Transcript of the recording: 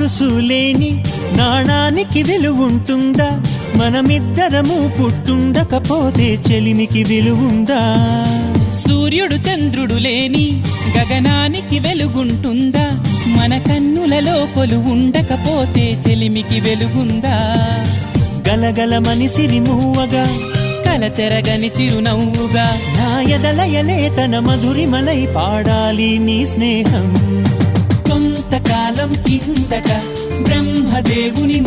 గొలుసు లేని నాణానికి విలువుంటుందా? మనమిద్దరము పుట్టుండకపోతే చెలిమికి విలువుందా? సూర్యుడు చంద్రుడు లేని గగనానికి వెలుగుంటుందా? మన కన్నులలో కొలువుండకపోతే చెలిమికి వెలుగుందా? గలగల మనిసిరి మూవగా కలతెరగని చిరునవ్వుగా నా ఎదలయలే తన మధురిమలై పాడాలి నీ స్నేహం. కొంతకాలం కిందట బ్రహ్మదేవుని